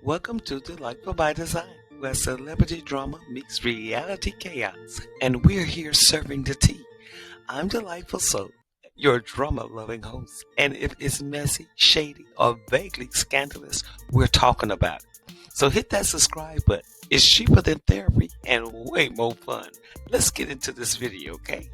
Welcome to Delightful by Design, where celebrity drama meets reality chaos, and we're here serving the tea. I'm Delightful Soul, your drama-loving host, and if it's messy, shady, or vaguely scandalous, we're talking about it. So hit that subscribe button. It's cheaper than therapy and way more fun. Let's get into this video, okay?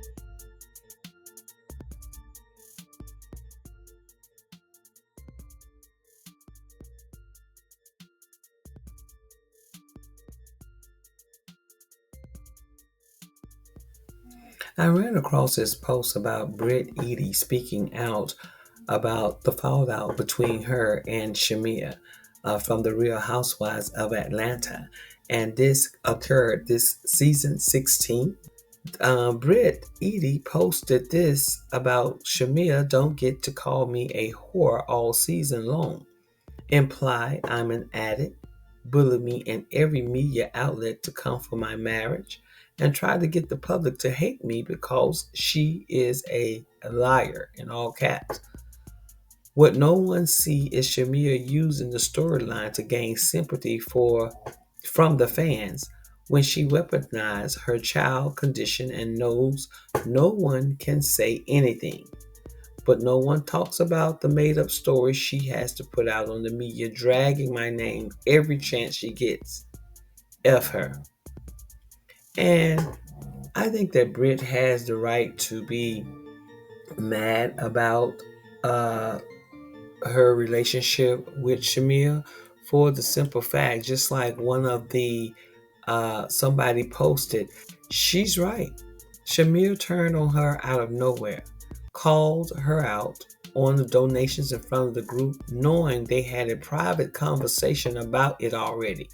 I ran across this post about Brit Eady speaking out about the fallout between her and Shamea from the Real Housewives of Atlanta. And this occurred this season 16. Brit Eady posted this about Shamea don't get to call me a whore all season long. Imply I'm an addict, bully me in every media outlet to come for my marriage, and try to get the public to hate me because she is a liar in all caps. What no one see is Shamea using the storyline to gain sympathy from the fans when she weaponized her child condition and knows no one can say anything. But no one talks about the made up stories she has to put out on the media, dragging my name every chance she gets. F her. And I think that Brit has the right to be mad about her relationship with Shamea for the simple fact, just like one of the somebody posted, she's right. Shamea turned on her out of nowhere, called her out on the donations in front of the group, knowing they had a private conversation about it already.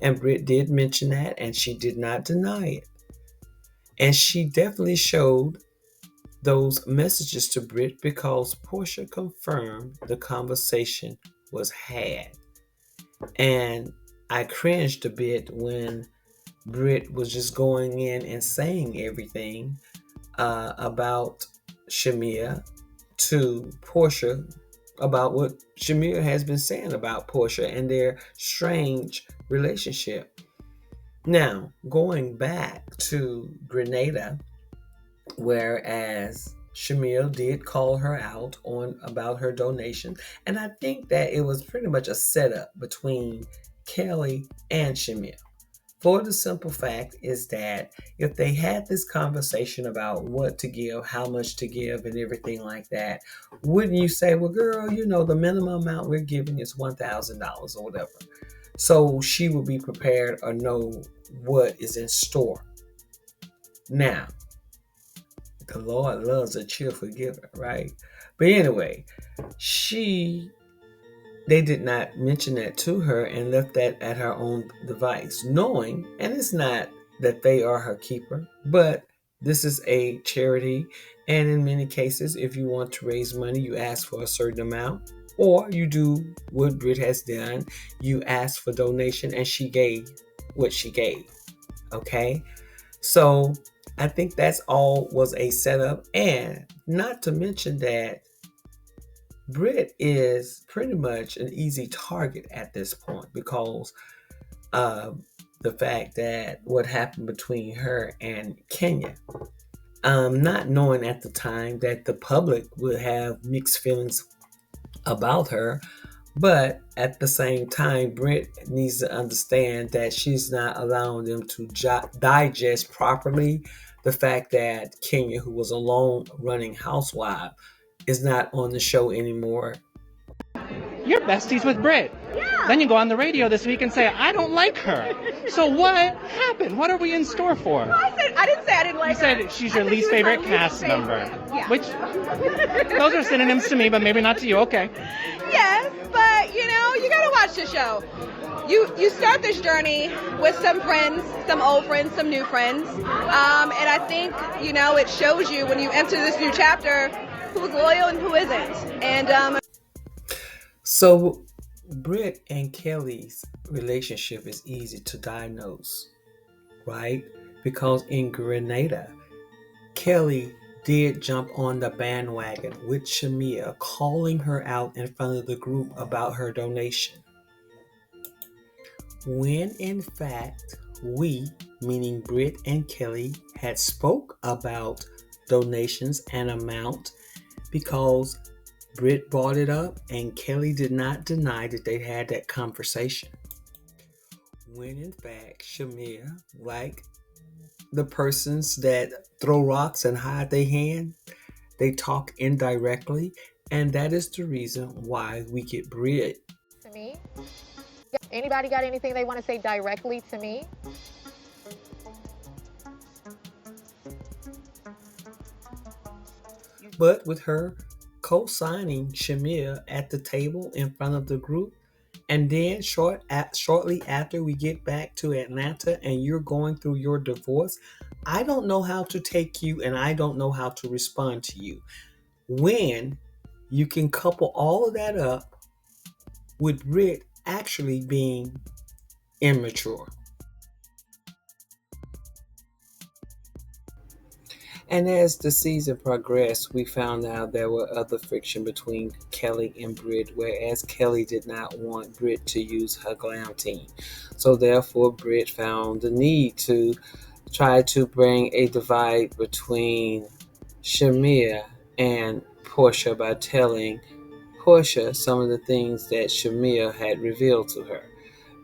And Brit did mention that, and she did not deny it. And she definitely showed those messages to Brit because Portia confirmed the conversation was had. And I cringed a bit when Brit was just going in and saying everything about Shamea to Portia, about what Shamea has been saying about Portia and their strange relationship. Now, going back to Grenada, whereas Shamea did call her out on about her donation, and I think that it was pretty much a setup between Kelli and Shamea. For the simple fact is that if they had this conversation about what to give, how much to give, and everything like that, wouldn't you say, well, girl, the minimum amount we're giving is $1,000 or whatever. So she will be prepared or know what is in store. Now, the Lord loves a cheerful giver, right? But anyway, they did not mention that to her and left that at her own device, knowing, and it's not that they are her keeper, but this is a charity. And in many cases, if you want to raise money, you ask for a certain amount, or you do what Brit has done. You ask for donation, and she gave what she gave. Okay? So I think that's all was a setup. And not to mention that Brit is pretty much an easy target at this point because of the fact that what happened between her and Kenya. Not knowing at the time that the public would have mixed feelings about her, but at the same time, Brit needs to understand that she's not allowing them to digest properly the fact that Kenya, who was a lone running housewife, is not on the show anymore. You're besties with Brit. Yeah. Then you go on the radio this week and say, I don't like her. So what happened? What are we in store for? No, I didn't say I didn't like You said her. she's I your said least she was my favorite least cast favorite. member. Yeah. Which, those are synonyms to me, but maybe not to you. Okay. Yes, but you gotta watch the show. You start this journey with some friends, some old friends, some new friends, and I think it shows you when you enter this new chapter who's loyal and who isn't. And So Brit and Kelly's relationship is easy to diagnose, right? Because in Grenada, Kelly did jump on the bandwagon with Shamea, calling her out in front of the group about her donation. when in fact we, meaning Brit and Kelli, had spoke about donations and amount because Brit brought it up and Kelli did not deny that they had that conversation. When in fact Shamea, like the persons that throw rocks and hide their hand, they talk indirectly, and that is the reason why we get Brit. To me? Anybody got anything they want to say directly to me? But with her co-signing Shamea at the table in front of the group, and then shortly after we get back to Atlanta and you're going through your divorce, I don't know how to take you and I don't know how to respond to you. When you can couple all of that up with Brit actually being immature. And as the season progressed, we found out there were other friction between Kelli and Brit, whereas Kelli did not want Brit to use her glam team. So therefore, Brit found the need to try to bring a divide between Shamea and Portia by telling Portia some of the things that Shamea had revealed to her.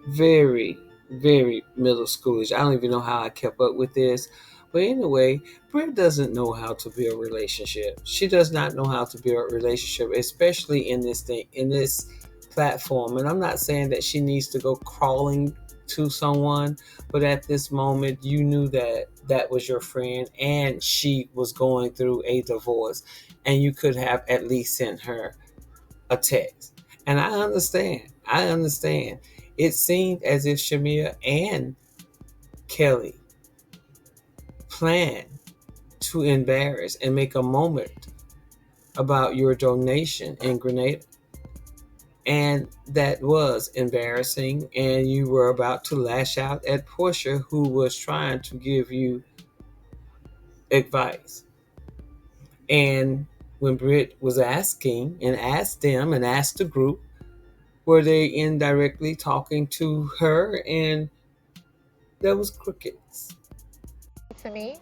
Very, very middle schoolish. I don't even know how I kept up with this. But anyway, Brit doesn't know how to build a relationship. She does not know how to build a relationship, especially in this platform. And I'm not saying that she needs to go crawling to someone, but at this moment, you knew that that was your friend and she was going through a divorce, and you could have at least sent her a text. And I understand. It seemed as if Shamea and Kelli planned to embarrass and make a moment about your donation in Grenada. And that was embarrassing, and you were about to lash out at Portia, who was trying to give you advice. And when Brit was asking and asked them and asked the group, were they indirectly talking to her? And there was crickets. To me?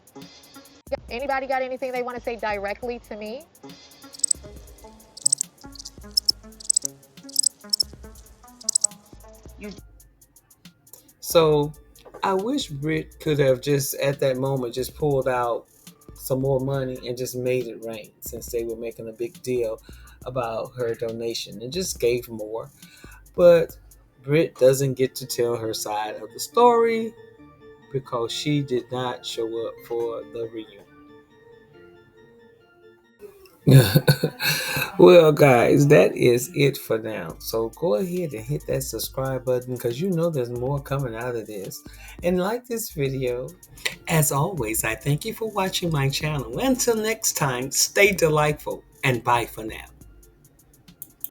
Anybody got anything they want to say directly to me? So I wish Brit could have just at that moment just pulled out some more money and just made it rain, since they were making a big deal about her donation, and just gave more. But Brit doesn't get to tell her side of the story because she did not show up for the reunion. Well, guys, that is it for now. So go ahead and hit that subscribe button because you know there's more coming out of this. And like this video. As always, I thank you for watching my channel. Until next time, stay delightful and bye for now.